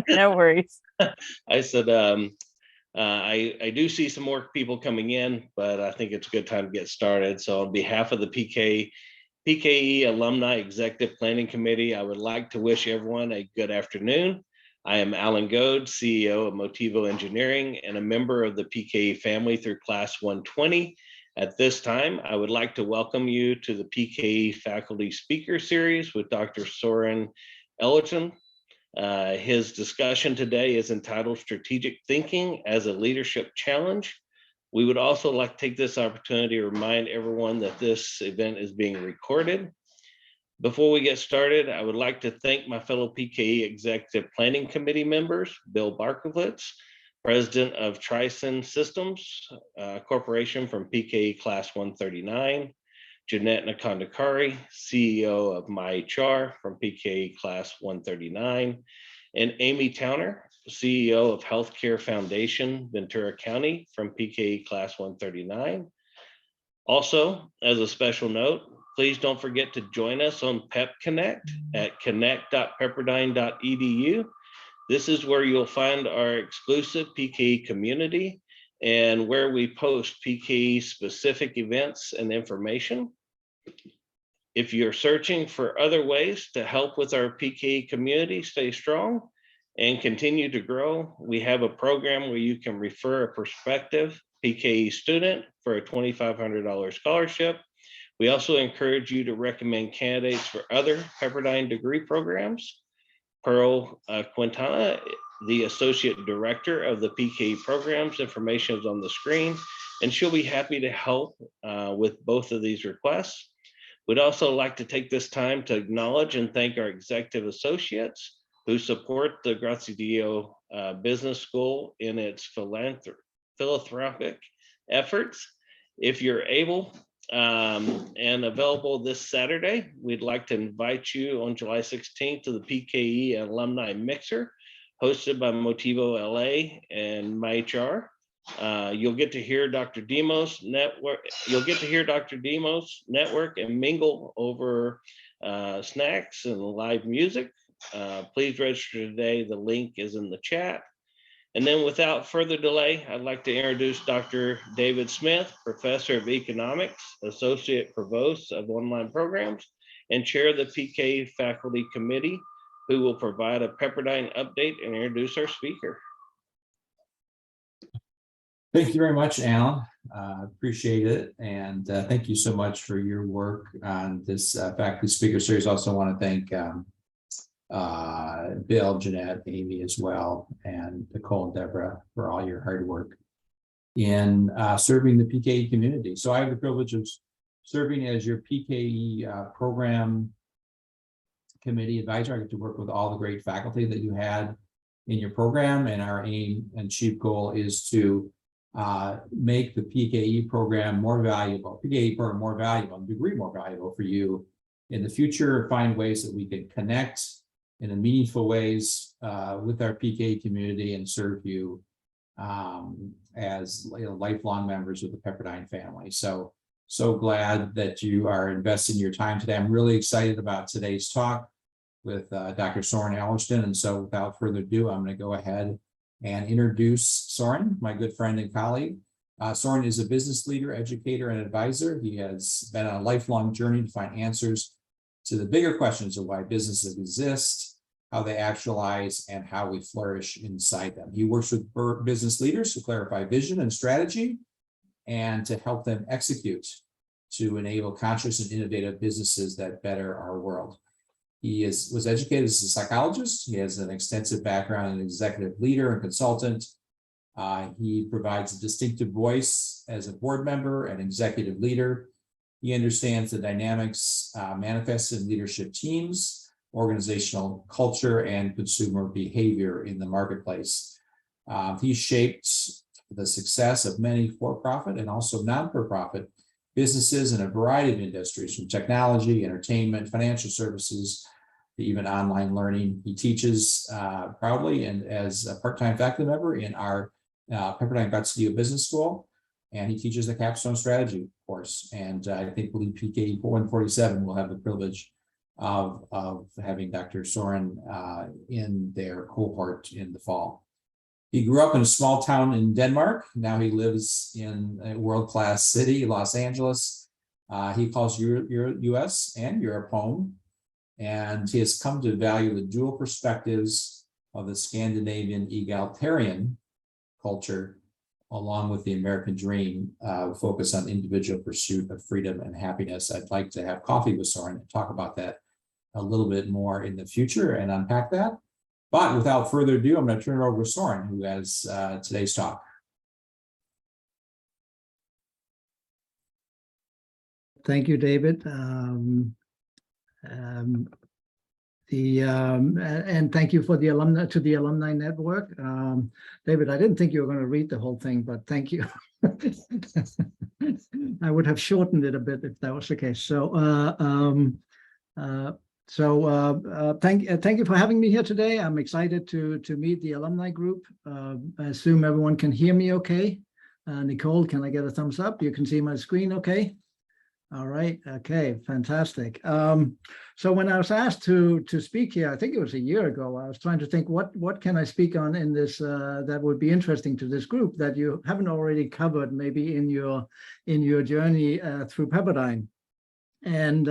No worries. I said, I do see some more people coming in, but I think it's a good time to get started. So on behalf of the PKE Alumni Executive Planning Committee, I would like to wish everyone a good afternoon. I am Alan Goad, CEO of Motivo Engineering and a member of the PKE family through Class 120. At this time, I would like to welcome you to the PKE Faculty Speaker Series with Dr. Soren Eilertsen. His discussion today is entitled Strategic Thinking as a Leadership Challenge. We would also like to take this opportunity to remind everyone that this event is being recorded. Before we get started, I would like to thank my fellow PKE Executive Planning Committee members, Bill Barkowitz, President of Trison Systems Corporation from PKE Class 139, Jeanette Nakandakari, CEO of MyHR from PKE Class 139, and Amy Towner, CEO of Healthcare Foundation, Ventura County from PKE Class 139. Also, as a special note, please don't forget to join us on PEP Connect at connect.pepperdine.edu. This is where you'll find our exclusive PKE community and where we post PKE specific events and information. If you're searching for other ways to help with our PKE community stay strong and continue to grow, we have a program where you can refer a prospective PKE student for a $2,500 scholarship. We also encourage you to recommend candidates for other Pepperdine degree programs. Pearl Quintana, the Associate Director of the PKE programs, information is on the screen, and she'll be happy to help with both of these requests. We'd also like to take this time to acknowledge and thank our executive associates who support the Graziadio Business School in its philanthropic efforts. If you're able and available this Saturday, we'd like to invite you on July 16th to the PKE Alumni Mixer, hosted by Motivo LA and MyHR. You'll get to hear Dr. Demos network. You'll get to hear Dr. Demos network and mingle over snacks and live music. Please register today. The link is in the chat. And then without further delay, I'd like to introduce Dr. David Smith, Professor of Economics, Associate Provost of Online Programs, and Chair of the PKE Faculty Committee, who will provide a Pepperdine update and introduce our speaker. Thank you very much, Alan. Appreciate it. And thank you so much for your work on this faculty speaker series. Also want to thank Bill, Jeanette, Amy as well, and Nicole and Deborah for all your hard work in serving the PKE community. So I have the privilege of serving as your PKE program committee advisor. I get to work with all the great faculty that you had in your program, and our aim and chief goal is to make the PKE program more valuable, PKE program more valuable, and degree more valuable for you in the future, find ways that we can connect in a meaningful ways with our PKE community and serve you as lifelong members of the Pepperdine family. So glad that you are investing your time today. I'm really excited about today's talk with Dr. Soren Eilertsen. And so without further ado, I'm going to go ahead and introduce Soren, my good friend and colleague. Soren is a business leader, educator, and advisor. He has been on a lifelong journey to find answers to the bigger questions of why businesses exist, how they actualize, and how we flourish inside them. He works with business leaders to clarify vision and strategy and to help them execute to enable conscious and innovative businesses that better our world. He was educated as a psychologist. He has an extensive background as an executive leader and consultant. He provides a distinctive voice as a board member and executive leader. He understands the dynamics manifested in leadership teams, organizational culture, and consumer behavior in the marketplace. He shaped the success of many for-profit and also non-for-profit businesses in a variety of industries, from technology, entertainment, financial services, to even online learning. He teaches proudly and as a part-time faculty member in our Pepperdine Graziadio Business School, and he teaches the Capstone Strategy course. And I think PKE 147 will have the privilege of having Dr. Soren in their cohort in the fall. He grew up in a small town in Denmark. Now he lives in a world-class city, Los Angeles. He calls US and Europe home, and he has come to value the dual perspectives of the Scandinavian egalitarian culture, along with the American dream, focus on individual pursuit of freedom and happiness. I'd like to have coffee with Soren and talk about that a little bit more in the future and unpack that. But without further ado, I'm going to turn it over to Soren, who has today's talk. Thank you, David. And thank you for the alumni network. David, I didn't think you were going to read the whole thing, but thank you. I would have shortened it a bit if that was the case. So thank you for having me here today. I'm excited to meet the alumni group. I assume everyone can hear me okay. Nicole, can I get a thumbs up? You can see my screen okay? All right. Okay. Fantastic. So when I was asked to speak here, I think it was a year ago, I was trying to think what can I speak on in this that would be interesting to this group that you haven't already covered maybe in your journey through Pepperdine. And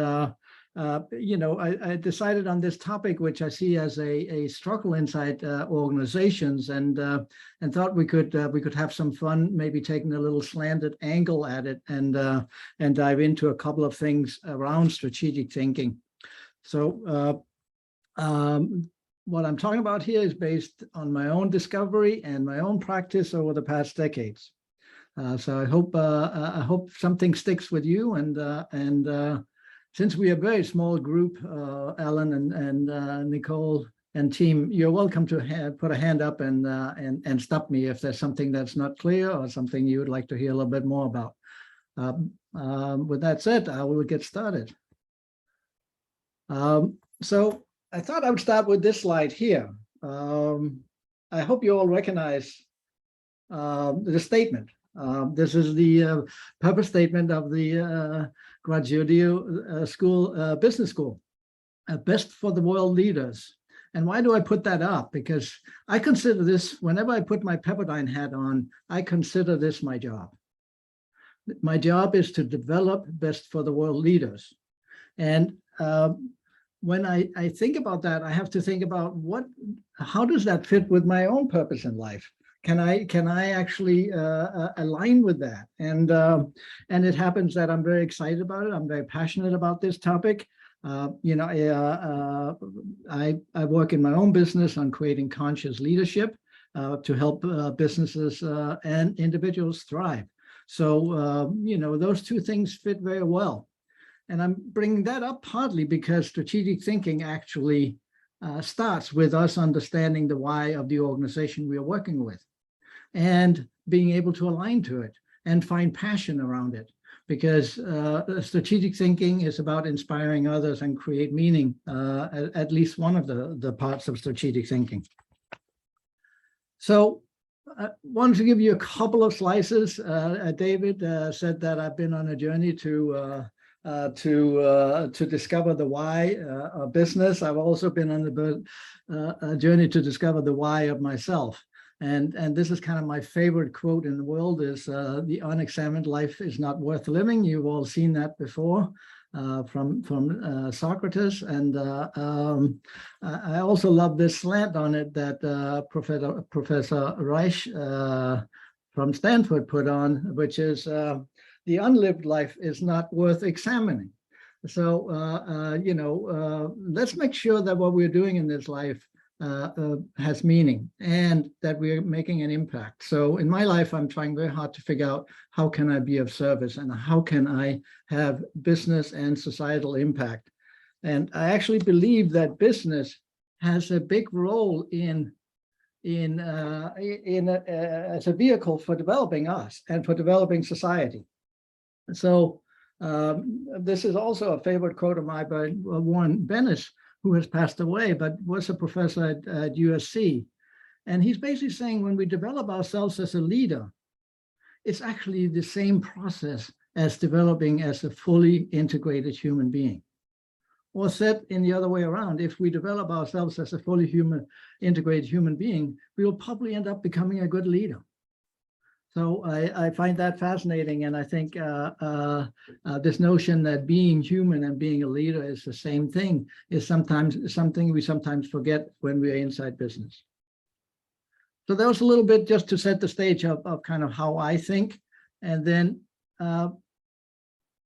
I decided on this topic, which I see as a struggle inside organizations, and thought we could have some fun, maybe taking a little slanted angle at it, and dive into a couple of things around strategic thinking. So what I'm talking about here is based on my own discovery and my own practice over the past decades. So I hope something sticks with you, and since we are a very small group, Alan and Nicole and team, you're welcome to put a hand up and stop me if there's something that's not clear or something you would like to hear a little bit more about. With that said, I will get started. So I thought I would start with this slide here. I hope you all recognize the statement. This is the purpose statement of the Graziadio Business School, best for the world leaders. And why do I put that up? Because I consider this, whenever I put my Pepperdine hat on, I consider this my job. My job is to develop best for the world leaders. And when I think about that, I have to think about how does that fit with my own purpose in life? Can I actually align with that? And it happens that I'm very excited about it. I'm very passionate about this topic. I work in my own business on creating conscious leadership to help businesses and individuals thrive. So those two things fit very well. And I'm bringing that up partly because strategic thinking actually starts with us understanding the why of the organization we are working with, and being able to align to it and find passion around it, because strategic thinking is about inspiring others and create meaning, at least one of the parts of strategic thinking. So I wanted to give you a couple of slices. David said that I've been on a journey to discover the why of business. I've also been on a journey to discover the why of myself. And this is kind of my favorite quote in the world is the unexamined life is not worth living. You've all seen that before from Socrates. And I also love this slant on it that Professor Reich from Stanford put on, which is the unlived life is not worth examining. So, let's make sure that what we're doing in this life has meaning and that we're making an impact. So in my life, I'm trying very hard to figure out how can I be of service and how can I have business and societal impact. And I actually believe that business has a big role as a vehicle for developing us and for developing society. So this is also a favorite quote of mine by Warren Bennis, who has passed away, but was a professor at USC. And he's basically saying when we develop ourselves as a leader, it's actually the same process as developing as a fully integrated human being. Or said in the other way around, if we develop ourselves as a fully integrated human being, we will probably end up becoming a good leader. So I find that fascinating, and I think this notion that being human and being a leader is the same thing is sometimes something we sometimes forget when we're inside business. So that was a little bit just to set the stage of kind of how I think, and then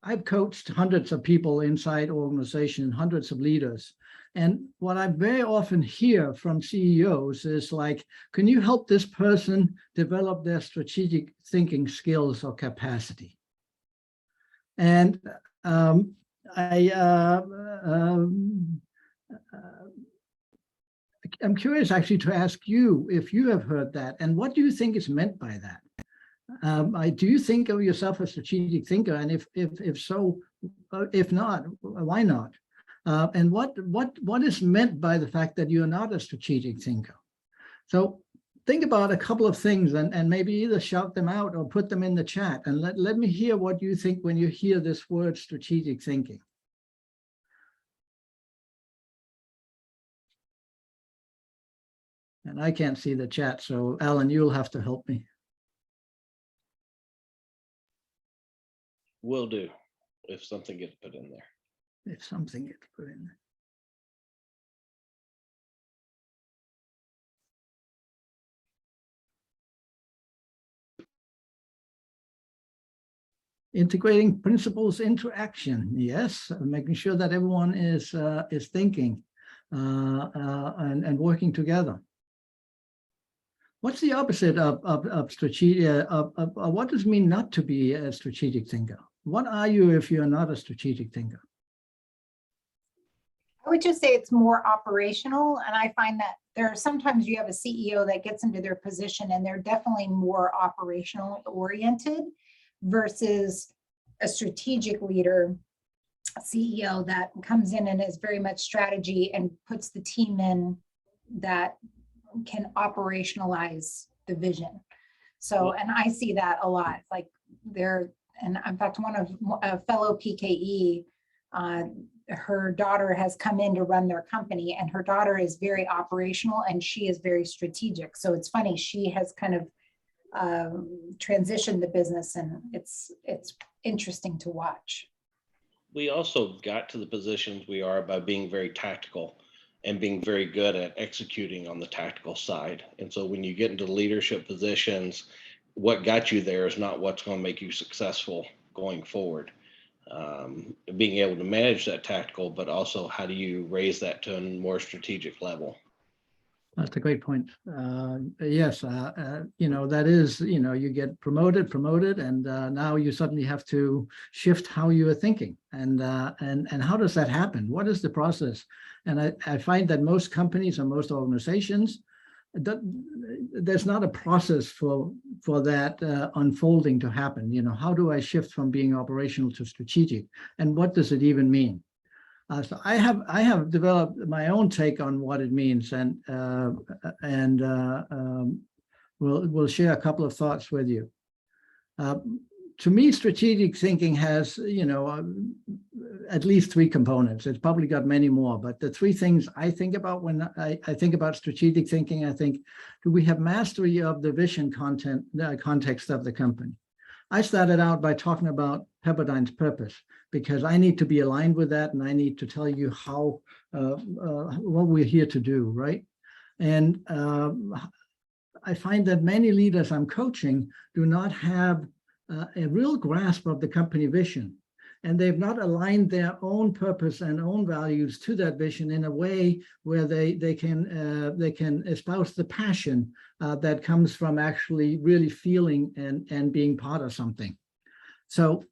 I've coached hundreds of people inside organizations, hundreds of leaders. And what I very often hear from CEOs is like, can you help this person develop their strategic thinking skills or capacity? And I'm curious actually to ask you if you have heard that, and what do you think is meant by that? Do you think of yourself as a strategic thinker? And if so, if not, why not? And what is meant by the fact that you're not a strategic thinker? So think about a couple of things and maybe either shout them out or put them in the chat, and let me hear what you think when you hear this word strategic thinking. And I can't see the chat, so Alan, you'll have to help me. Will do, if something gets put in there. If something gets put in there. Integrating principles into action. Yes, making sure that everyone is thinking and working together. What's the opposite of strategic? What does it mean not to be a strategic thinker? What are you if you're not a strategic thinker? I would just say it's more operational. And I find that there are sometimes you have a CEO that gets into their position and they're definitely more operational oriented versus a strategic leader, a CEO that comes in and is very much strategy and puts the team in that can operationalize the vision. So, and I see that a lot, like there, and in fact, one of a fellow PKE, her daughter has come in to run their company, and her daughter is very operational and she is very strategic. So it's funny, she has kind of transitioned the business, and it's interesting to watch. We also got to the positions we are by being very tactical and being very good at executing on the tactical side. And so when you get into leadership positions, what got you there is not what's going to make you successful going forward. Being able to manage that tactical, but also how do you raise that to a more strategic level? That's a great point. Yes, that is, you get promoted, and now you suddenly have to shift how you are thinking. And how does that happen? What is the process? And I find that most companies or most organizations, there's not a process for that unfolding to happen. How do I shift from being operational to strategic? And what does it even mean? So I have developed my own take on what it means, and we'll share a couple of thoughts with you. To me, strategic thinking has at least three components. It's probably got many more, but the three things I think about when I think about strategic thinking, I think, do we have mastery of the vision context of the company? I started out by talking about Pepperdine's purpose, because I need to be aligned with that, and I need to tell you how what we're here to do, right? And I find that many leaders I'm coaching do not have a real grasp of the company vision, and they've not aligned their own purpose and own values to that vision in a way where they can espouse the passion that comes from actually really feeling and being part of something. So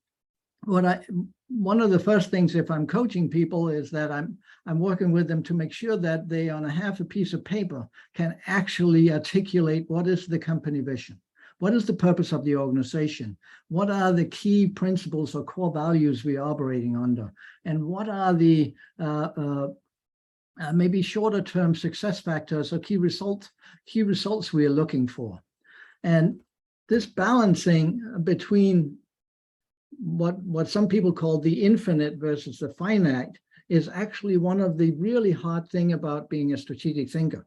one of the first things, if I'm coaching people, is that I'm working with them to make sure that they, on a half a piece of paper, can actually articulate what is the company vision. What is the purpose of the organization? What are the key principles or core values we are operating under? And what are the maybe shorter term success factors or key results we are looking for? And this balancing between what some people call the infinite versus the finite is actually one of the really hard thing about being a strategic thinker.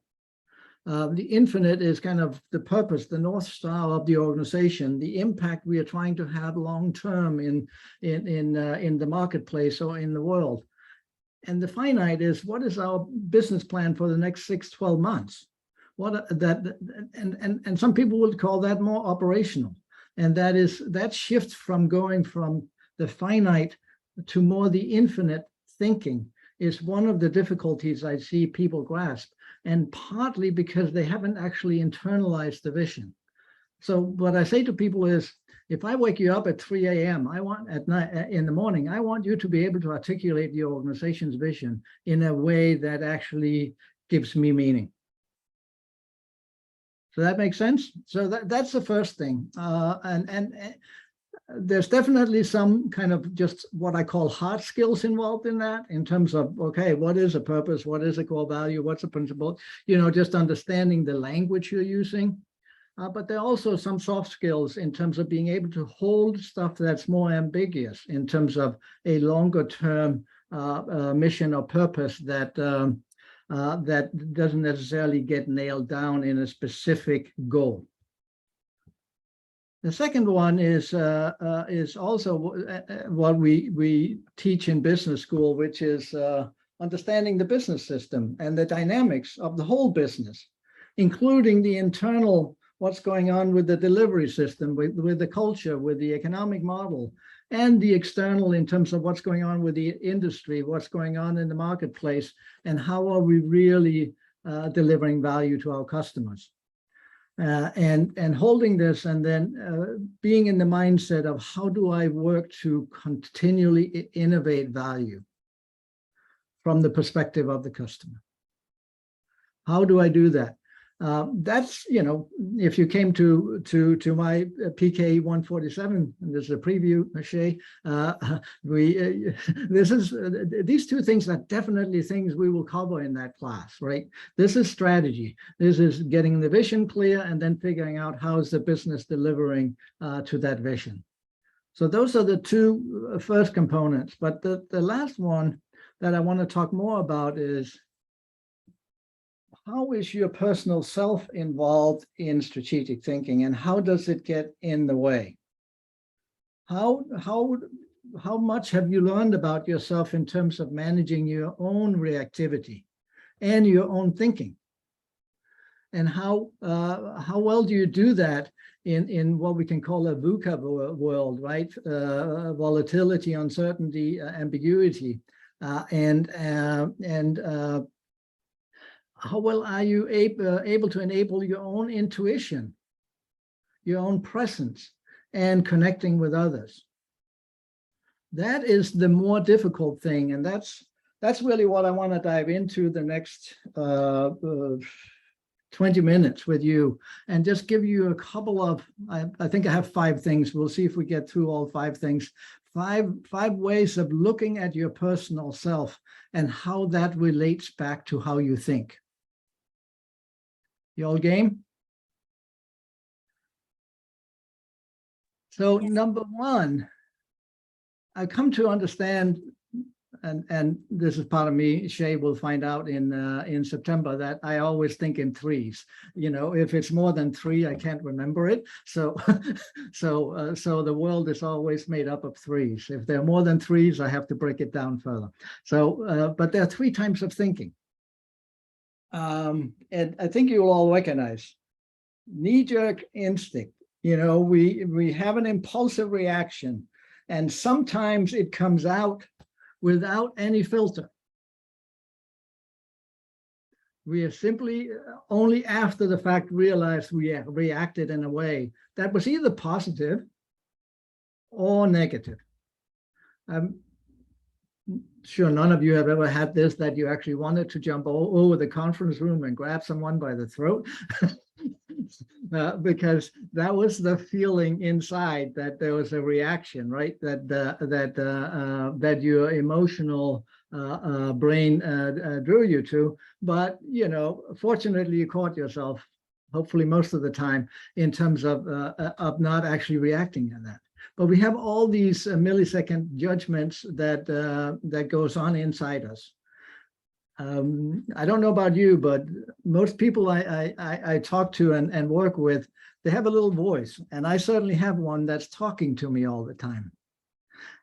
The infinite is kind of the purpose, the North Star of the organization, the impact we are trying to have long term in the marketplace or in the world. And the finite is, what is our business plan for the next 6-12 months? And some people would call that more operational. And that shift from going from the finite to more the infinite thinking is one of the difficulties I see people grasp, and partly because they haven't actually internalized the vision. So what I say to people is, if I wake you up at 3 a.m., I want at night in the morning, I want you to be able to articulate your organization's vision in a way that actually gives me meaning. So that makes sense? So that's the first thing. And there's definitely some kind of just what I call hard skills involved in that, in terms of, okay, what is a purpose? What is a core value? What's a principle? You know, just understanding the language you're using. But there are also some soft skills in terms of being able to hold stuff that's more ambiguous in terms of a longer term mission or purpose that doesn't necessarily get nailed down in a specific goal. The second one is also what we teach in business school, which is understanding the business system and the dynamics of the whole business, including the internal, what's going on with the delivery system, with the culture, with the economic model, and the external in terms of what's going on with the industry, what's going on in the marketplace, and how are we really delivering value to our customers. And holding this, and then being in the mindset of how do I work to continually innovate value from the perspective of the customer? How do I do that? That's, you know, if you came to my PKE 147, and there's a preview, Shay, these two things are definitely things we will cover in that class, right? This is strategy. This is getting the vision clear and then figuring out how is the business delivering to that vision. So those are the two first components. But the last one that I want to talk more about is, how is your personal self involved in strategic thinking, and how does it get in the way? How much have you learned about yourself in terms of managing your own reactivity and your own thinking? And how well do you do that in what we can call a VUCA world, right? Volatility, uncertainty, ambiguity, how well are you able to enable your own intuition, your own presence, and connecting with others? That is the more difficult thing, and that's really what I want to dive into the next 20 minutes with you, and just give you a couple of, I think I have 5 things. We'll see if we get through all 5 things. Five ways of looking at your personal self and how that relates back to how you think. You all game? So Yes. Number 1, I come to understand, and this is part of me, Shay will find out in September, that I always think in 3s. You know, if it's more than 3, I can't remember it. So so the world is always made up of 3s. If there are more than 3s, I have to break it down further. So, but there are 3 types of thinking. And I think you will all recognize knee-jerk instinct. You know, we have an impulsive reaction, and sometimes it comes out without any filter. We are simply only after the fact realized we have reacted in a way that was either positive or negative. Sure, none of you have ever had this, that you actually wanted to jump over the conference room and grab someone by the throat. Because that was the feeling inside, that there was a reaction, right? That your emotional brain drew you to. But, you know, fortunately, you caught yourself, hopefully most of the time, in terms of not actually reacting to that. But we have all these millisecond judgments that goes on inside us. I don't know about you, but most people I talk to and work with, they have a little voice, and I certainly have one that's talking to me all the time.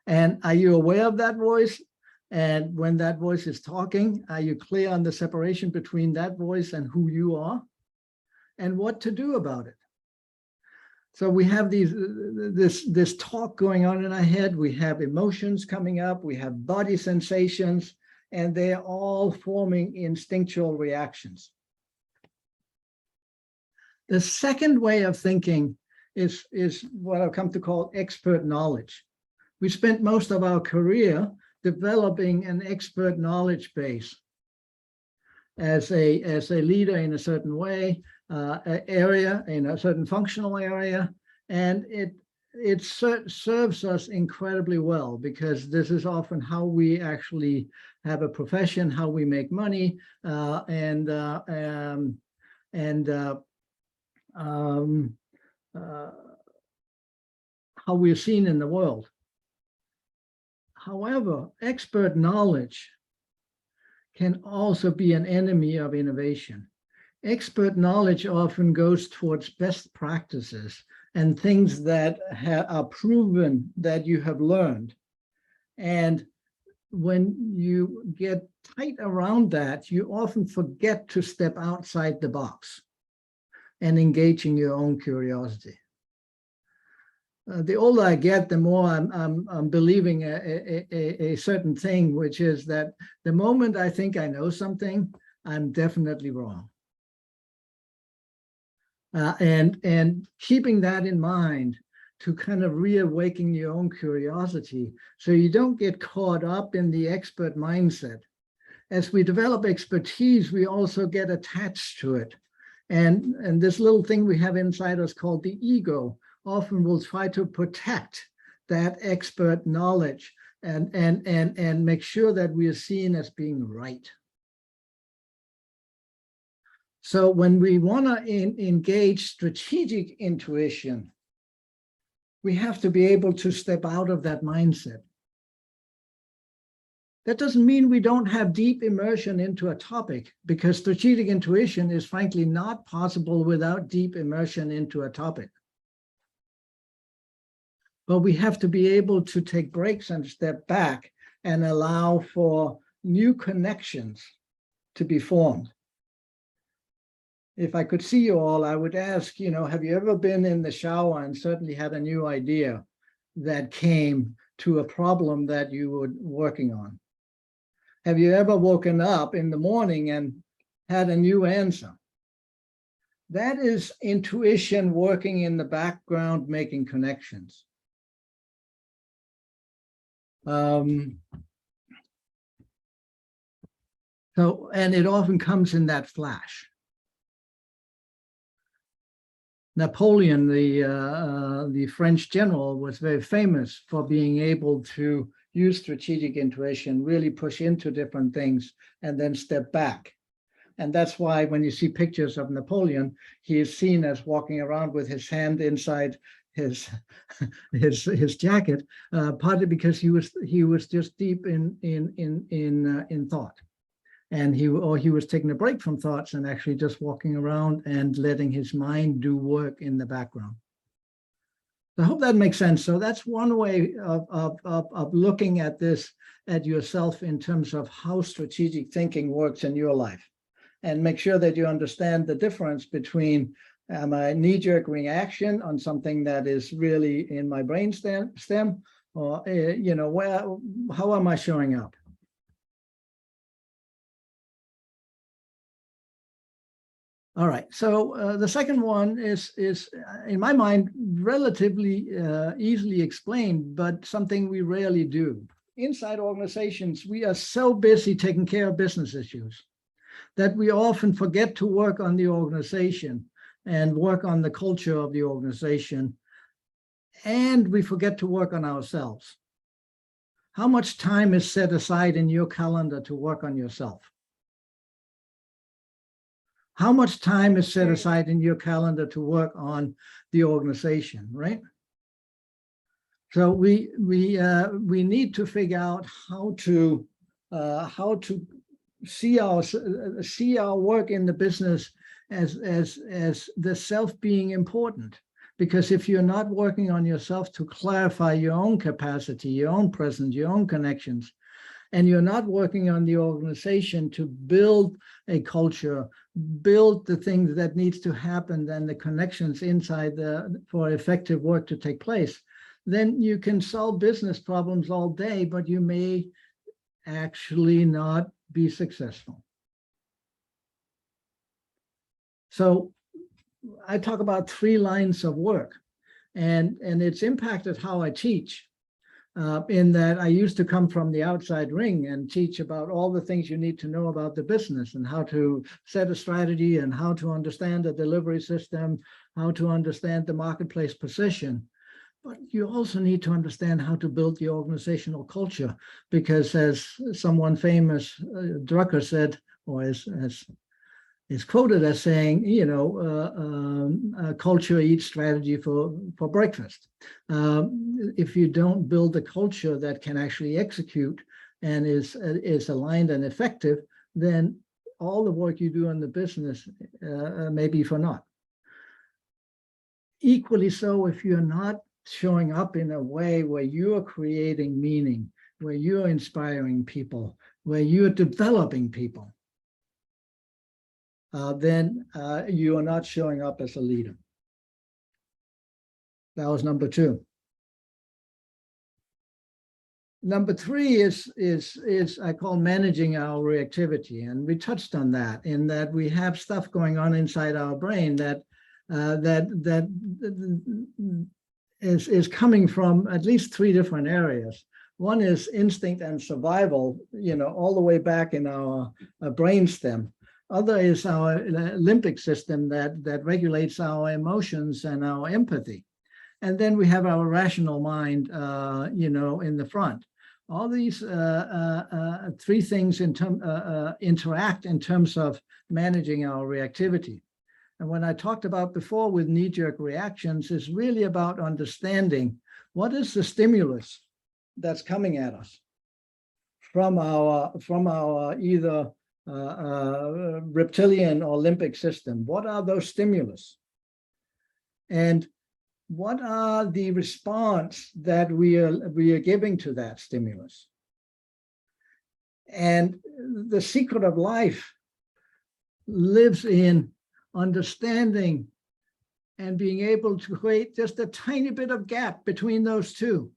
And are you aware of that voice? And when that voice is talking, are you clear on the separation between that voice and who you are and what to do about it? So we have this talk going on in our head. We have emotions coming up. We have body sensations, and they're all forming instinctual reactions. The second way of thinking is what I've come to call expert knowledge. We spent most of our career developing an expert knowledge base as a leader in a certain way, area, in a certain functional area, and it serves us incredibly well, because this is often how we actually have a profession, how we make money, and how we're seen in the world. However, expert knowledge can also be an enemy of innovation. Expert knowledge often goes towards best practices and things that are proven that you have learned. And when you get tight around that, you often forget to step outside the box and engage in your own curiosity. The older I get, the more I'm believing a certain thing, which is that the moment I think I know something, I'm definitely wrong. And keeping that in mind to kind of reawaken your own curiosity, so you don't get caught up in the expert mindset. As we develop expertise, we also get attached to it. And this little thing we have inside us called the ego often will try to protect that expert knowledge and make sure that we are seen as being right. So when we want to engage strategic intuition, we have to be able to step out of that mindset. That doesn't mean we don't have deep immersion into a topic, because strategic intuition is frankly not possible without deep immersion into a topic. But we have to be able to take breaks and step back and allow for new connections to be formed. If I could see you all, I would ask, have you ever been in the shower and certainly had a new idea that came to a problem that you were working on? Have you ever woken up in the morning and had a new answer? That is intuition working in the background, making connections. And it often comes in that flash. Napoleon, the French general, was very famous for being able to use strategic intuition, really push into different things, and then step back. And that's why when you see pictures of Napoleon, he is seen as walking around with his hand inside his jacket, partly because he was just deep in thought. And he was taking a break from thoughts and actually just walking around and letting his mind do work in the background. I hope that makes sense. So that's one way of looking at this, at yourself, in terms of how strategic thinking works in your life. And make sure that you understand the difference between a knee-jerk reaction on something that is really in my brain stem, or how am I showing up? All right, so the second one is in my mind relatively easily explained, but something we rarely do. Inside organizations, we are so busy taking care of business issues that we often forget to work on the organization and work on the culture of the organization, and we forget to work on ourselves. How much time is set aside in your calendar to work on yourself? How much time is set aside in your calendar to work on the organization, right? So we need to figure out how to see our work in the business as the self being important. Because if you're not working on yourself to clarify your own capacity, your own presence, your own connections, and you're not working on the organization to build a culture, build the things that needs to happen, then the connections inside for effective work to take place, then you can solve business problems all day, but you may actually not be successful. So I talk about 3 lines of work, and it's impacted how I teach. In that I used to come from the outside ring and teach about all the things you need to know about the business and how to set a strategy and how to understand the delivery system, how to understand the marketplace position. But you also need to understand how to build the organizational culture, because as someone famous, Drucker said, or is quoted as saying, you know, culture eats strategy for breakfast. If you don't build a culture that can actually execute and is aligned and effective, then all the work you do in the business may be for naught. Equally so, if you're not showing up in a way where you are creating meaning, where you're inspiring people, where you're developing people, then you are not showing up as a leader. That was number 2. Number 3 is I call managing our reactivity, and we touched on that, in that we have stuff going on inside our brain that is coming from at least 3 different areas. One is instinct and survival, you know, all the way back in our brainstem. Other is our limbic system that regulates our emotions and our empathy. And then we have our rational mind, you know, in the front. All these 3 things interact in terms of managing our reactivity. And what I talked about before with knee-jerk reactions is really about understanding what is the stimulus that's coming at us from our either reptilian or limbic system. What are those stimulus? And what are the response that we are giving to that stimulus? And the secret of life lives in understanding and being able to create just a tiny bit of gap between those 2,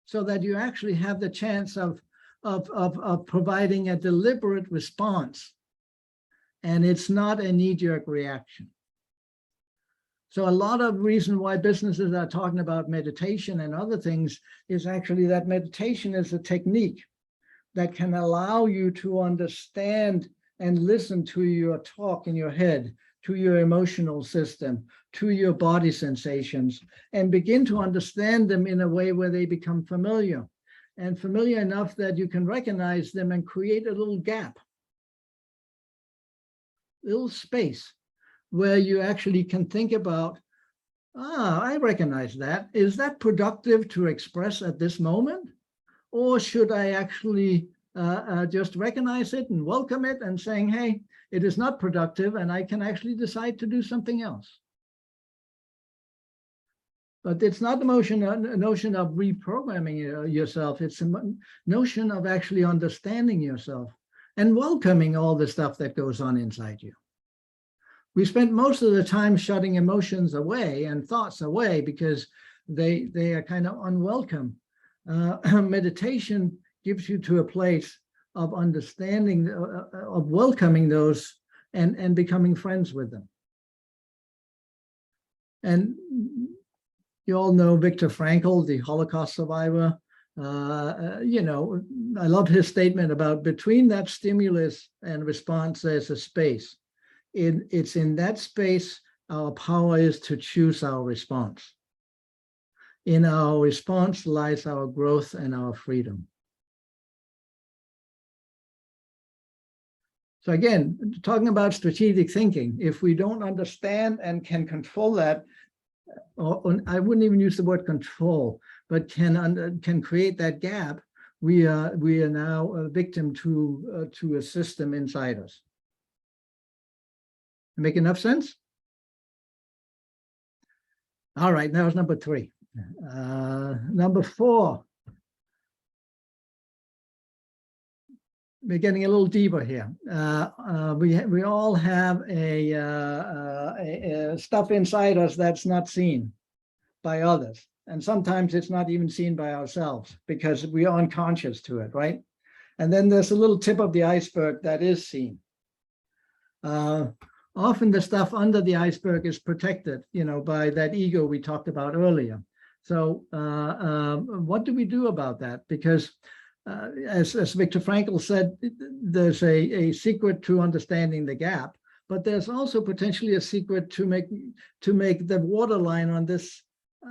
so that you actually have the chance of providing a deliberate response, and it's not a knee-jerk reaction. So a lot of reason why businesses are talking about meditation and other things is actually that meditation is a technique that can allow you to understand and listen to your talk in your head, to your emotional system, to your body sensations, and begin to understand them in a way where they become familiar. And familiar enough that you can recognize them and create a little gap, little space where you actually can think about, I recognize that. Is that productive to express at this moment? Or should I actually just recognize it and welcome it and saying, hey, it is not productive and I can actually decide to do something else? But it's not the notion of reprogramming yourself. It's a notion of actually understanding yourself and welcoming all the stuff that goes on inside you. We spend most of the time shutting emotions away and thoughts away because they are kind of unwelcome. Meditation gives you to a place of understanding, of welcoming those and becoming friends with them. And you all know Viktor Frankl, the Holocaust survivor. You know, I love his statement about between that stimulus and response, there's a space. It's in that space our power is to choose our response. In our response lies our growth and our freedom. So again, talking about strategic thinking, if we don't understand and can control that, or I wouldn't even use the word control, but can create that gap, we are now a victim to a system inside us. Make enough sense? All right, now it's number 3. Number 4. We're getting a little deeper here. We all have a stuff inside us that's not seen by others. And sometimes it's not even seen by ourselves because we are unconscious to it, right? And then there's a little tip of the iceberg that is seen. Often the stuff under the iceberg is protected, by that ego we talked about earlier. So what do we do about that? Because as Viktor Frankl said, there's a secret to understanding the gap, but there's also potentially a secret to make the waterline on this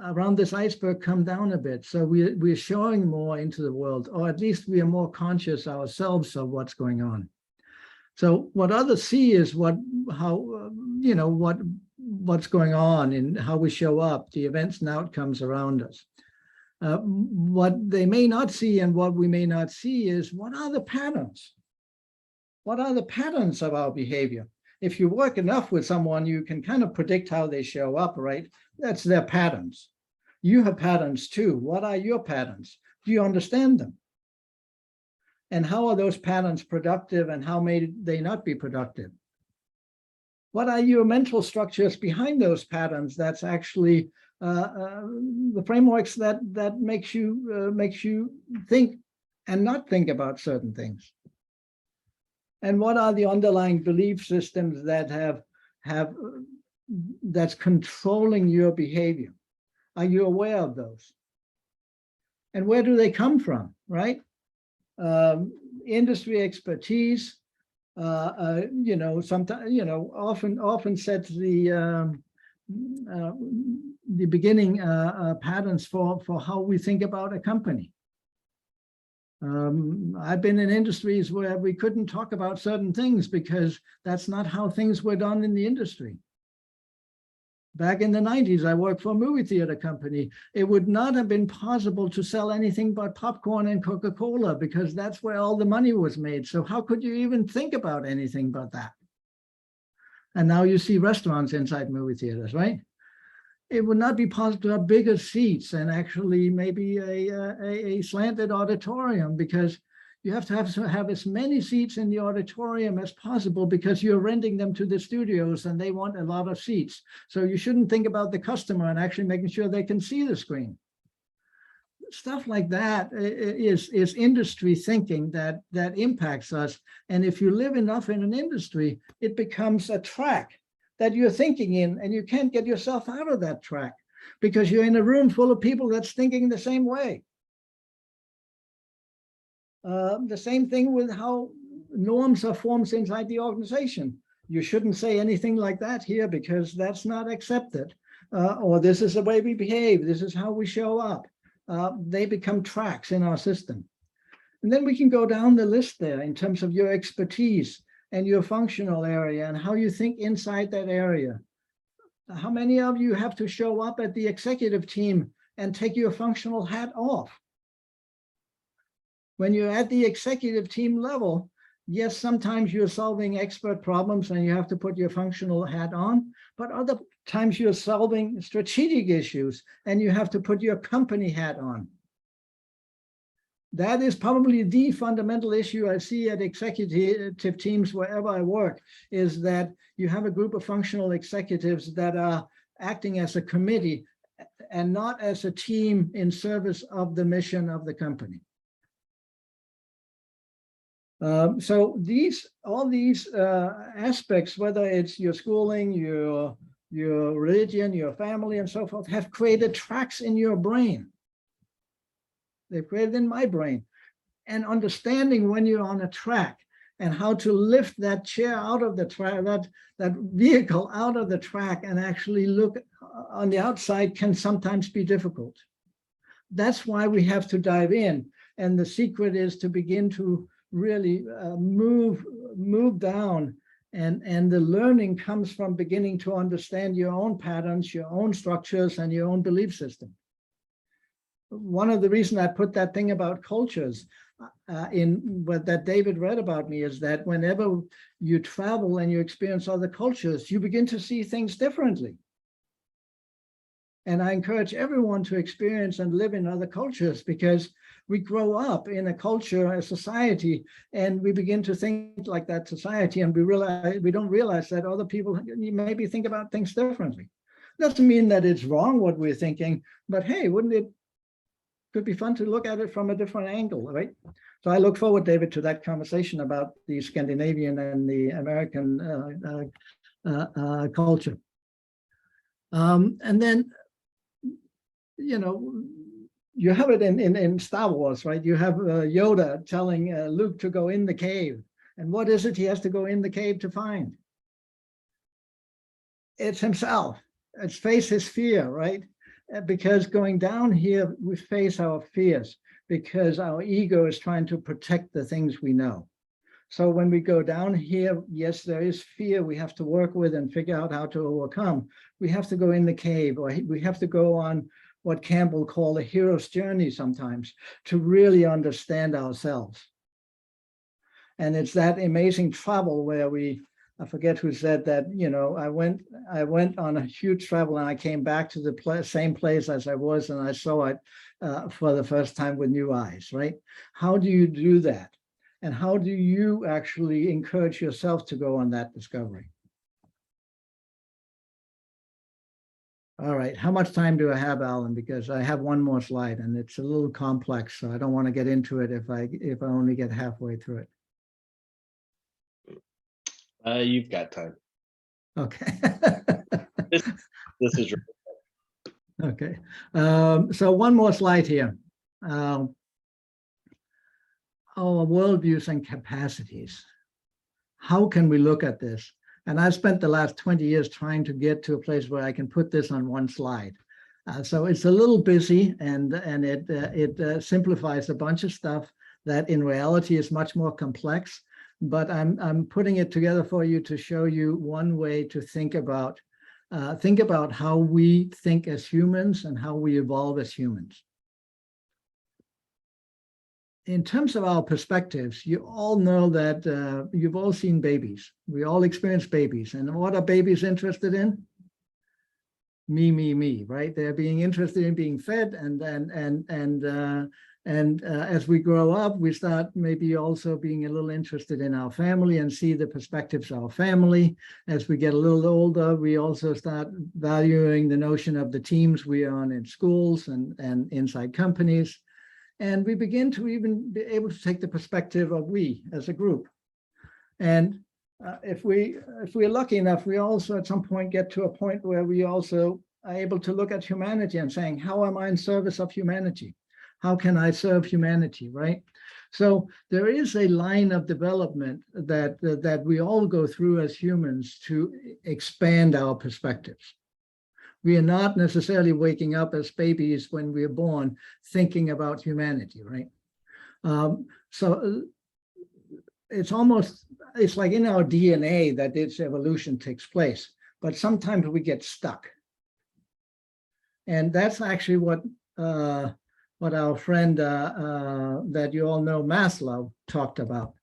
around this iceberg come down a bit. So we're showing more into the world, or at least we are more conscious ourselves of what's going on. So what others see is what's going on and how we show up, the events and outcomes around us. What they may not see and what we may not see is what are the patterns? What are the patterns of our behavior? If you work enough with someone, you can kind of predict how they show up, right? That's their patterns. You have patterns too. What are your patterns? Do you understand them? And how are those patterns productive and how may they not be productive? What are your mental structures behind those patterns that's actually the frameworks that makes you think and not think about certain things? And what are the underlying belief systems that that's controlling your behavior? Are you aware of those? And where do they come from, right? Industry expertise, sometimes, often sets the beginning patterns for how we think about a company. I've been in industries where we couldn't talk about certain things because that's not how things were done in the industry. Back in the 90s, I worked for a movie theater company. It would not have been possible to sell anything but popcorn and Coca-Cola because that's where all the money was made. So how could you even think about anything but that? And now you see restaurants inside movie theaters, right? It would not be possible to have bigger seats and actually maybe a slanted auditorium because you have to have as many seats in the auditorium as possible because you're renting them to the studios and they want a lot of seats. So you shouldn't think about the customer and actually making sure they can see the screen. Stuff like that is industry thinking that impacts us. And if you live enough in an industry, it becomes a track that you're thinking in, and you can't get yourself out of that track because you're in a room full of people that's thinking the same way. The same thing with how norms are formed inside the organization. You shouldn't say anything like that here because that's not accepted. Or this is the way we behave. This is how we show up. They become tracks in our system. And then we can go down the list there in terms of your expertise and your functional area and how you think inside that area. How many of you have to show up at the executive team and take your functional hat off? When you're at the executive team level, yes, sometimes you're solving expert problems and you have to put your functional hat on, but other times you're solving strategic issues and you have to put your company hat on. That is probably the fundamental issue I see at executive teams wherever I work, is that you have a group of functional executives that are acting as a committee and not as a team in service of the mission of the company. So all these aspects, whether it's your schooling, your religion, your family, and so forth, have created tracks in your brain. They've created in my brain. And understanding when you're on a track and how to lift that chair out of the track, that vehicle out of the track and actually look on the outside can sometimes be difficult. That's why we have to dive in. And the secret is to begin to really move down And the learning comes from beginning to understand your own patterns, your own structures, and your own belief system. One of the reasons I put that thing about cultures in what that David read about me is that whenever you travel and you experience other cultures, you begin to see things differently. And I encourage everyone to experience and live in other cultures, because we grow up in a culture, a society, and we begin to think like that society, and we don't realize that other people maybe think about things differently. Doesn't mean that it's wrong what we're thinking, but hey, could be fun to look at it from a different angle, right? So I look forward, David, to that conversation about the Scandinavian and the American culture. And then, you know, you have it in Star Wars, right? You have Yoda telling Luke to go in the cave. And what is it he has to go in the cave to find? It's himself. It's face his fear, right? Because going down here, we face our fears because our ego is trying to protect the things we know. So when we go down here, yes, there is fear we have to work with and figure out how to overcome. We have to go in the cave, or we have to go on what Campbell called a hero's journey sometimes to really understand ourselves. And it's that amazing travel where I forget who said that, you know, I went on a huge travel and I came back to the same place as I was, and I saw it for the first time with new eyes, right? How do you do that? And how do you actually encourage yourself to go on that discovery? All right, how much time do I have, Alan? Because I have one more slide and it's a little complex, so I don't want to get into it if I only get halfway through it. You've got time. Okay. This is Okay. So one more slide here. Our worldviews and capacities. How can we look at this? And I've spent the last 20 years trying to get to a place where I can put this on one slide. So it's a little busy, and it simplifies a bunch of stuff that in reality is much more complex. But I'm putting it together for you to show you one way to think about how we think as humans and how we evolve as humans. In terms of our perspectives, you all know that you've all seen babies. We all experience babies. And what are babies interested in? Me, right? They're being interested in being fed, and as we grow up, we start maybe also being a little interested in our family and see the perspectives of our family. As we get a little older, we also start valuing the notion of the teams we are on in schools and inside companies. And we begin to even be able to take the perspective of we as a group. And if we're lucky enough, we also at some point get to a point where we also are able to look at humanity and saying, how am I in service of humanity? How can I serve humanity, right? So there is a line of development that we all go through as humans to expand our perspectives. We are not necessarily waking up as babies when we're born thinking about humanity, right? So it's like in our DNA that this evolution takes place, but sometimes we get stuck. And that's actually what our friend that you all know, Maslow, talked about.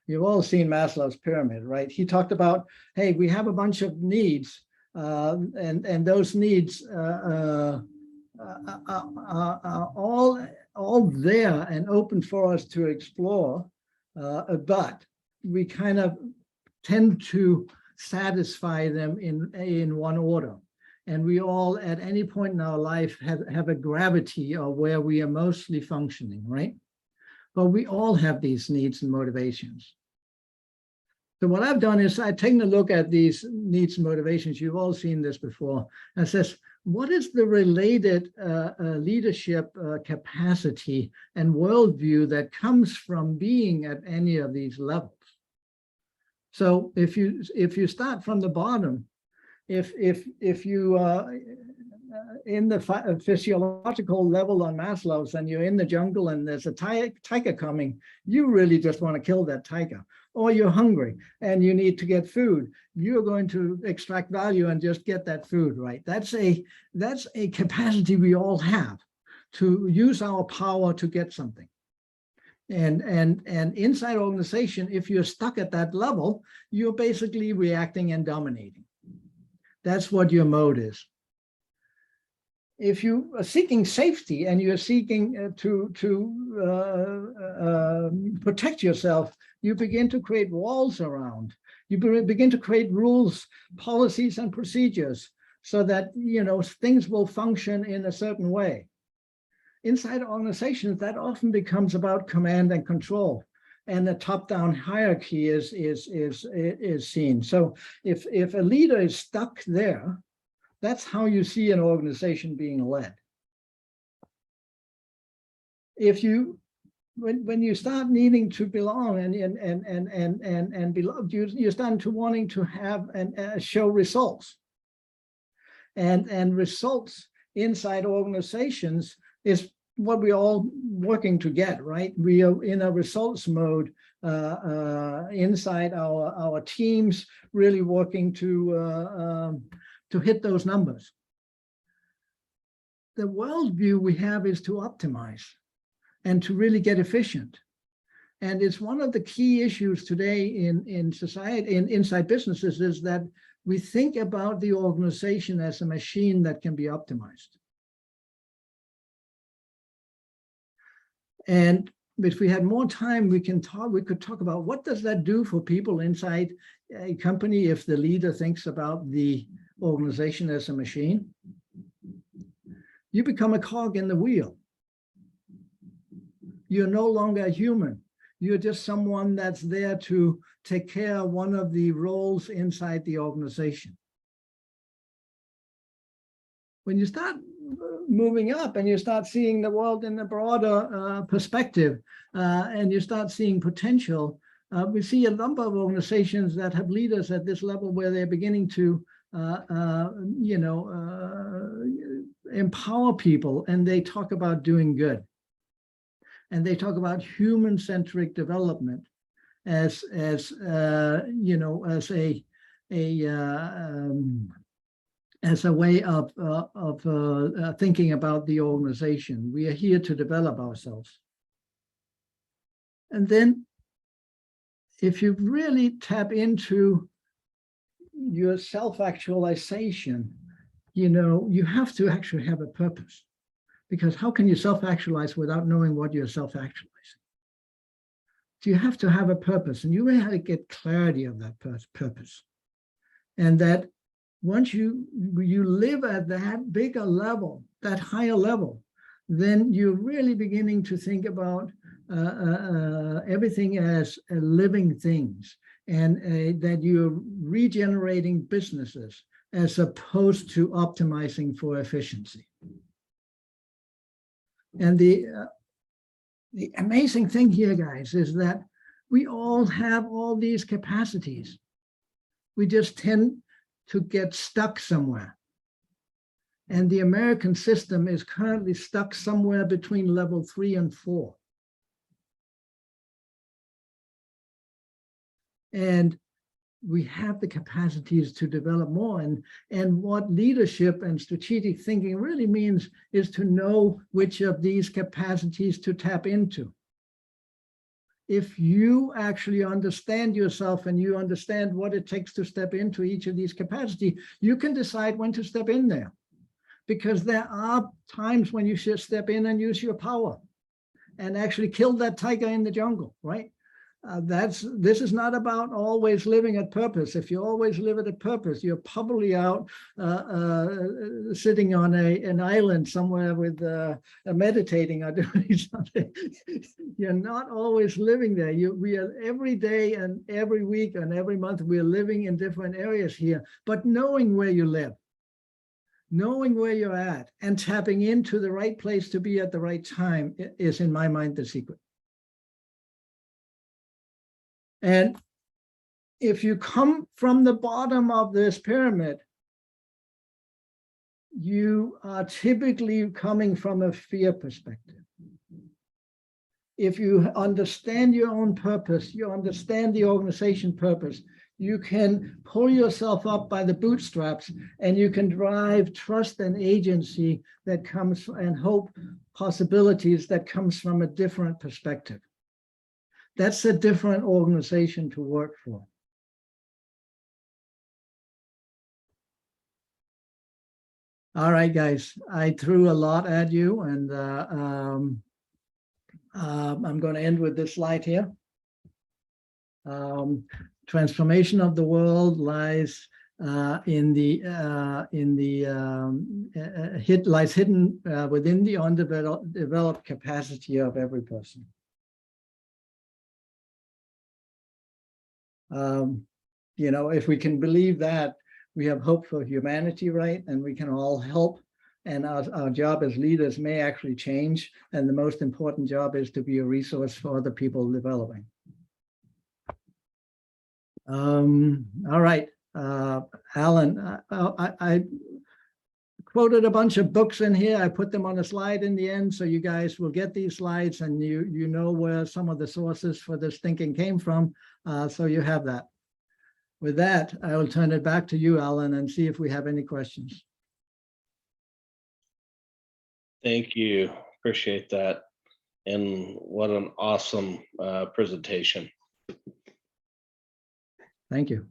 You've all seen Maslow's pyramid, right? He talked about, hey, we have a bunch of needs, and those needs are all there and open for us to explore, but we kind of tend to satisfy them in one order. And we all, at any point in our life, have a gravity of where we are mostly functioning, right? But we all have these needs and motivations. So what I've done is I've taken a look at these needs and motivations. You've all seen this before. And it says, what is the related leadership capacity and worldview that comes from being at any of these levels? So if you start from the bottom, if you in the physiological level on Maslow's and you're in the jungle and there's a tiger coming, you really just want to kill that tiger. or you're hungry and you need to get food, you're going to extract value and just get that food, right? That's a capacity we all have to use our power to get something. And inside organization, if you're stuck at that level, you're basically reacting and dominating. That's what your mode is. If you are seeking safety and you're seeking to protect yourself, you begin to create walls around. You begin to create rules, policies, and procedures so that, you know, things will function in a certain way. Inside organizations, that often becomes about command and control, and the top-down hierarchy is seen. So if a leader is stuck there, that's how you see an organization being led. If you, when you start needing to belong and belong, you start to wanting to have and show results, and results inside organizations is what we're all working to get, right? We are in a results mode inside our teams, really working to hit those numbers. The worldview we have is to optimize and to really get efficient. And it's one of the key issues today in society, inside businesses, is that we think about the organization as a machine that can be optimized. And if we had more time, we could talk about what does that do for people inside a company if the leader thinks about the organization as a machine. You become a cog in the wheel. You're no longer a human. You're just someone that's there to take care of one of the roles inside the organization. When you start moving up and you start seeing the world in a broader perspective, and you start seeing potential, we see a number of organizations that have leaders at this level where they're beginning to empower people, and they talk about doing good. And they talk about human-centric development as a way of thinking about the organization. We are here to develop ourselves. And then if you really tap into your self-actualization, you have to actually have a purpose. Because how can you self-actualize without knowing what you're self-actualizing? So you have to have a purpose, and you really have to get clarity of that purpose. And that once you live at that bigger level, that higher level, then you're really beginning to think about everything as living things, and that you're regenerating businesses as opposed to optimizing for efficiency. And the amazing thing here, guys, is that we all have all these capacities. We just tend to get stuck somewhere. And the American system is currently stuck somewhere between level 3 and 4. And we have the capacities to develop more. And what leadership and strategic thinking really means is to know which of these capacities to tap into. If you actually understand yourself and you understand what it takes to step into each of these capacities, you can decide when to step in there. Because there are times when you should step in and use your power and actually kill that tiger in the jungle, right? This is not about always living at purpose. If you always live at a purpose, you're probably out sitting on an island somewhere with meditating or doing something. You're not always living there. We are every day and every week and every month, we're living in different areas here, but knowing where you live, knowing where you're at, and tapping into the right place to be at the right time is, in my mind, the secret. And if you come from the bottom of this pyramid, you are typically coming from a fear perspective. if you understand your own purpose, you understand the organization purpose, you can pull yourself up by the bootstraps and you can drive trust and agency that comes and hope possibilities that comes from a different perspective. That's a different organization to work for. All right, guys, I threw a lot at you, and I'm going to end with this slide here. Transformation of the world lies hidden within the undeveloped capacity of every person. You know, if we can believe that, we have hope for humanity, right? And we can all help. And our job as leaders may actually change. And the most important job is to be a resource for other people developing. All right, Alan, I quoted a bunch of books in here. I put them on a slide in the end, so you guys will get these slides and you know where some of the sources for this thinking came from. So you have that. With that, I will turn it back to you, Alan, and see if we have any questions. Thank you. Appreciate that. And what an awesome presentation. Thank you.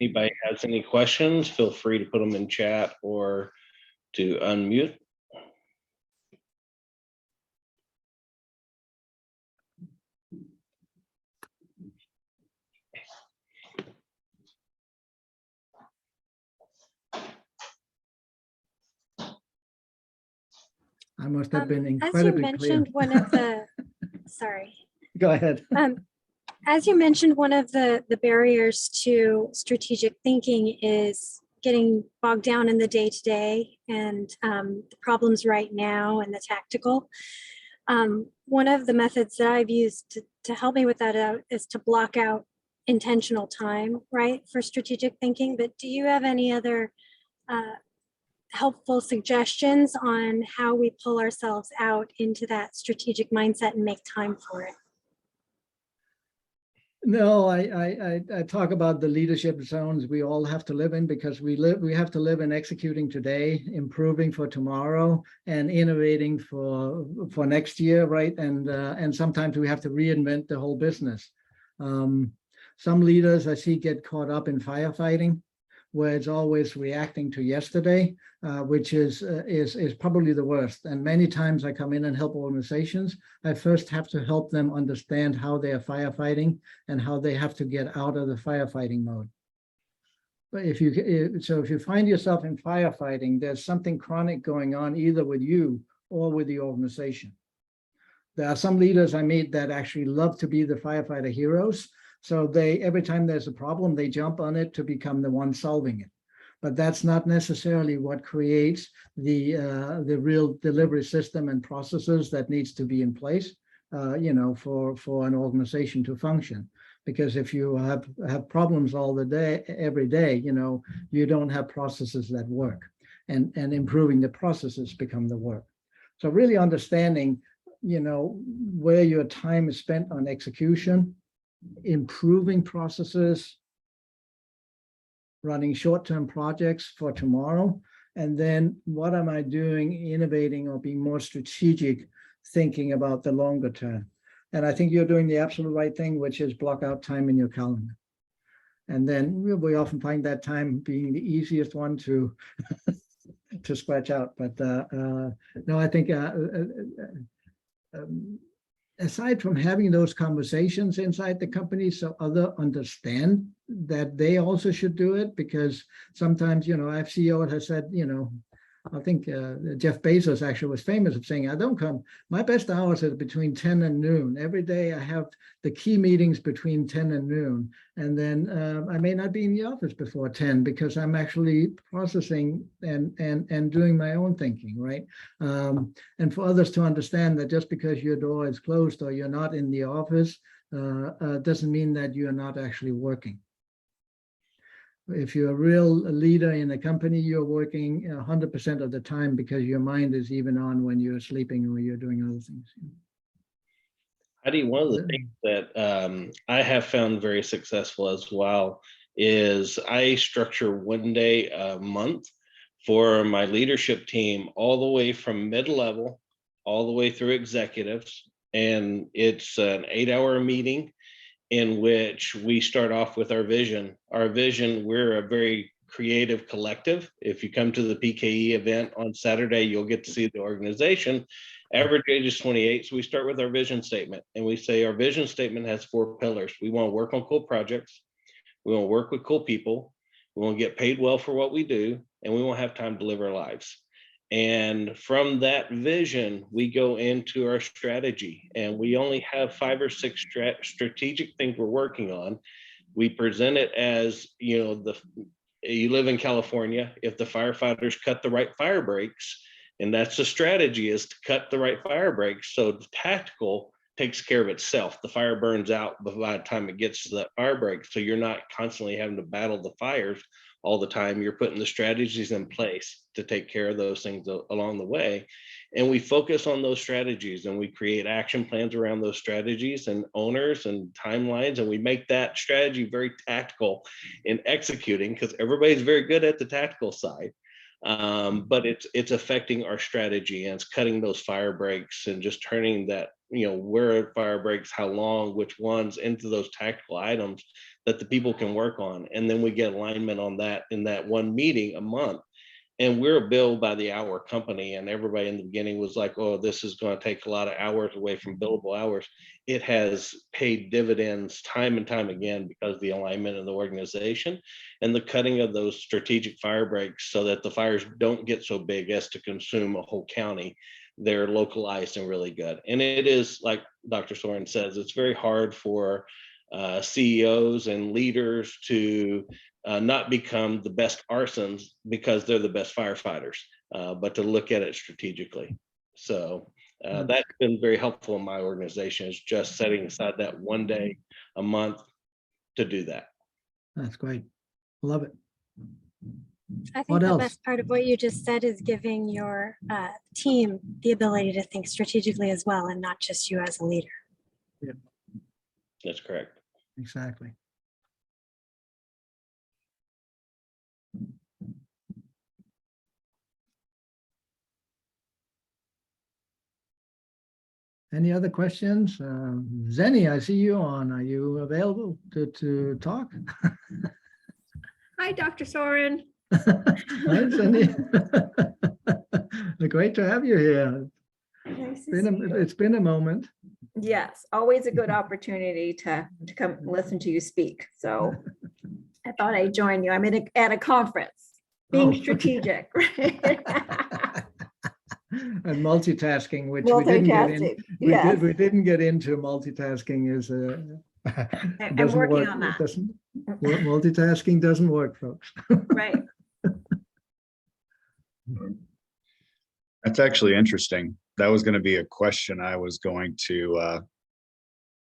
Anybody has any questions, feel free to put them in chat or to unmute. I must have been As you incredibly clear. mentioned, one of the, sorry. Go ahead. As you mentioned, one of the barriers to strategic thinking is getting bogged down in the day-to-day and the problems right now and the tactical. One of the methods that I've used to help me with that out is to block out intentional time, right, for strategic thinking. But do you have any other helpful suggestions on how we pull ourselves out into that strategic mindset and make time for it? No, I talk about the leadership zones we all have to live in, because we have to live in executing today, improving for tomorrow, and innovating for next year, right? And sometimes we have to reinvent the whole business. Some leaders I see get caught up in firefighting, where it's always reacting to yesterday, which is probably the worst. And many times I come in and help organizations, I first have to help them understand how they are firefighting and how they have to get out of the firefighting mode. But if you find yourself in firefighting, there's something chronic going on either with you or with the organization. There are some leaders I meet that actually love to be the firefighter heroes. So every time there's a problem, they jump on it to become the one solving it. But that's not necessarily what creates the real delivery system and processes that needs to be in place, you know, for an organization to function. Because if you have problems all the day, every day, you know, you don't have processes that work, and improving the processes become the work. So really understanding, you know, where your time is spent on execution, improving processes, running short-term projects for tomorrow, and then what am I doing, innovating or being more strategic, thinking about the longer term. And I think you're doing the absolute right thing, which is block out time in your calendar. And then we often find that time being the easiest one to to scratch out. But no, I think aside from having those conversations inside the company so others understand that they also should do it, because sometimes, you know, our CEO has said, you know, I think Jeff Bezos actually was famous of saying, my best hours are between 10 and noon. Every day I have the key meetings between 10 and noon. And then I may not be in the office before 10 because I'm actually processing and doing my own thinking, right? And for others to understand that just because your door is closed or you're not in the office doesn't mean that you're not actually working. if you're a real leader in a company, you're working 100% of the time because your mind is even on when you're sleeping or you're doing other things. Heidi, one of the things that I have found very successful as well is I structure one day a month for my leadership team, all the way from mid-level, all the way through executives. And it's an 8-hour meeting in which we start off with our vision. Our vision, we're a very creative collective. If you come to the PKE event on Saturday, you'll get to see the organization. Average age is 28. So we start with our vision statement, and we say our vision statement has 4 pillars. We want to work on cool projects. We want to work with cool people. We want to get paid well for what we do, and we want to have time to live our lives. And from that vision, we go into our strategy, and we only have 5 or 6 strategic things we're working on. We present it as, you know, you live in California, if the firefighters cut the right fire breaks, and that's the strategy, is to cut the right fire breaks. So the tactical takes care of itself. The fire burns out by the time it gets to that fire break. So you're not constantly having to battle the fires all the time. You're putting the strategies in place to take care of those things along the way. And we focus on those strategies, and we create action plans around those strategies and owners and timelines. And we make that strategy very tactical in executing, because everybody's very good at the tactical side. But it's affecting our strategy, and it's cutting those fire breaks and just turning that, you know, where fire breaks, how long, which ones, into those tactical items that the people can work on. And then we get alignment on that in that one meeting a month. And we're a bill by the hour company, and everybody in the beginning was like, oh, this is going to take a lot of hours away from billable hours. It has paid dividends time and time again because of the alignment of the organization and the cutting of those strategic fire breaks, so that the fires don't get so big as to consume a whole county. They're localized and really good. And it is, like Dr. Soren says, it's very hard for CEOs and leaders to not become the best arsons because they're the best firefighters, but to look at it strategically. So that's been very helpful in my organization, is just setting aside that one day a month to do that. That's great. Love it. I What think the else? best part of what you just said is giving your team the ability to think strategically as well, and not just you as a leader. That's correct. Exactly. Any other questions? Zenny, I see you on. Are you available to talk? Hi, Dr. Soren. Hi, Zenny. Great to have you here. Nice to see you. It's been a moment. Yes, always a good opportunity to come listen to you speak. So I thought I'd join you. I'm at a conference, being Oh, okay. strategic, right? And multitasking, which we didn't get in. Multitasking, yes. We didn't get into multitasking. Is I'm doesn't working work. on that. Multitasking doesn't work, folks. Right. That's actually interesting. That was going to be a question I was going to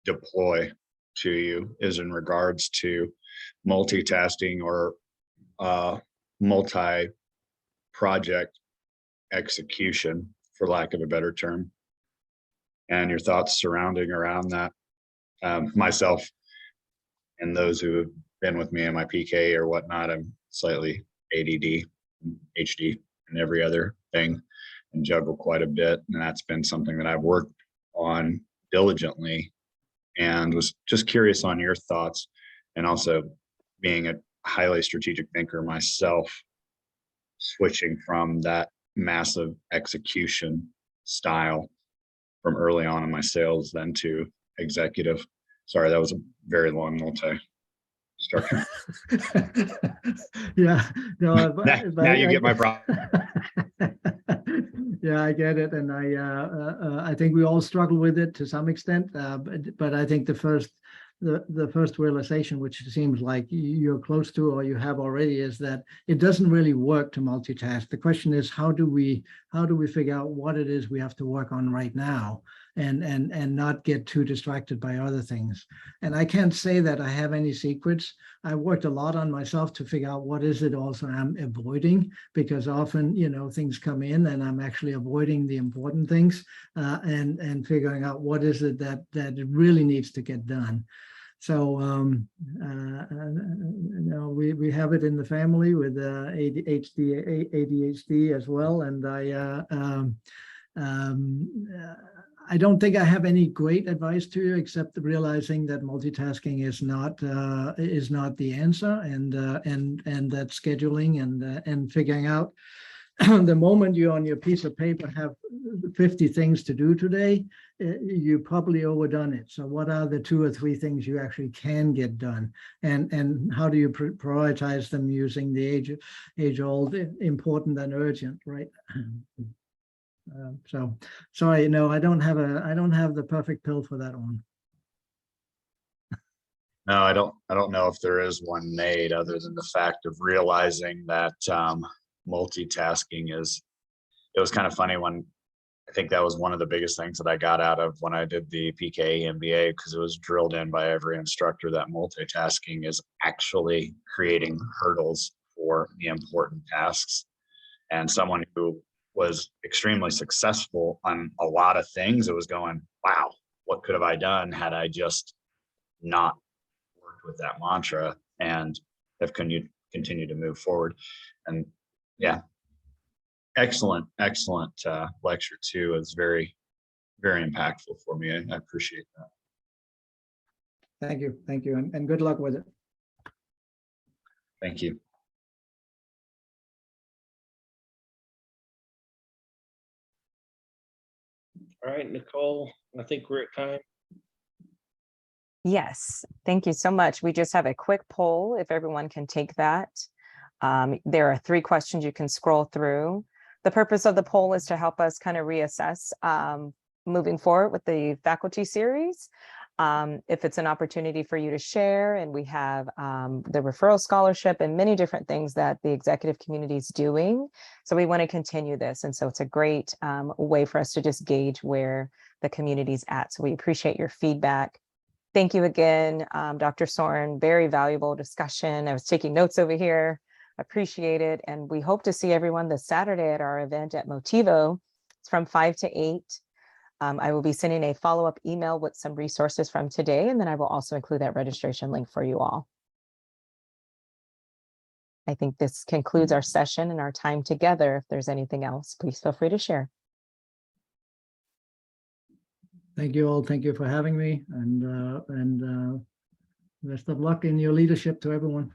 deploy to you, is in regards to multitasking or multi-project execution, for lack of a better term, and your thoughts surrounding around that. Myself and those who have been with me in my PK or whatnot, I'm slightly ADD, HD, and every other thing, and juggle quite a bit. And that's been something that I've worked on diligently, and was just curious on your thoughts. And also, being a highly strategic thinker myself, switching from that massive execution style from early on in my sales then to executive. Sorry, that was a very long multi-structure. Yeah, no, Now you get my problem. Yeah, I get it, and I think we all struggle with it to some extent. But I think the first realization, which it seems like you're close to or you have already, is that it doesn't really work to multitask. The question is, how do we figure out what it is we have to work on right now? and not get too distracted by other things. And I can't say that I have any secrets. I worked a lot on myself to figure out what is it also I'm avoiding, because often, things come in and I'm actually avoiding the important things, and figuring out what is it that really needs to get done. So we have it in the family with ADHD as well, and I don't think I have any great advice to you, except realizing that multitasking is not the answer, and that scheduling and figuring out the moment you on your piece of paper have 50 things to do today, you probably overdone it. So what are the 2 or 3 things you actually can get done, and how do you prioritize them using the age-old important and urgent, right? So sorry, no, I don't have the perfect pill for that one. No, I don't know if there is one made, other than the fact of realizing that multitasking it was kind of funny when I think that was one of the biggest things that I got out of when I did the PKE and EMBA, because it was drilled in by every instructor that multitasking is actually creating hurdles for the important tasks. And someone who was extremely successful on a lot of things, it was going, wow, what could have I done had I just not worked with that mantra, and have continued to move forward. And yeah, excellent lecture too. It's very, very impactful for me. I appreciate that. Thank you, and good luck with it. Thank you. All right, Nicole, I think we're at time. Yes, thank you so much. We just have a quick poll, if everyone can take that. There are 3 questions you can scroll through. The purpose of the poll is to help us kind of reassess moving forward with the faculty series. If it's an opportunity for you to share, and we have the referral scholarship and many different things that the executive community is doing. So we want to continue this. And so it's a great way for us to just gauge where the community's at. So we appreciate your feedback. Thank you again, Dr. Soren. Very valuable discussion. I was taking notes over here. Appreciate it. And we hope to see everyone this Saturday at our event at Motivo. It's from 5 to 8. I will be sending a follow-up email with some resources from today, and then I will also include that registration link for you all. I think this concludes our session and our time together. If there's anything else, please feel free to share. Thank you all. Thank you for having me, and best of luck in your leadership to everyone.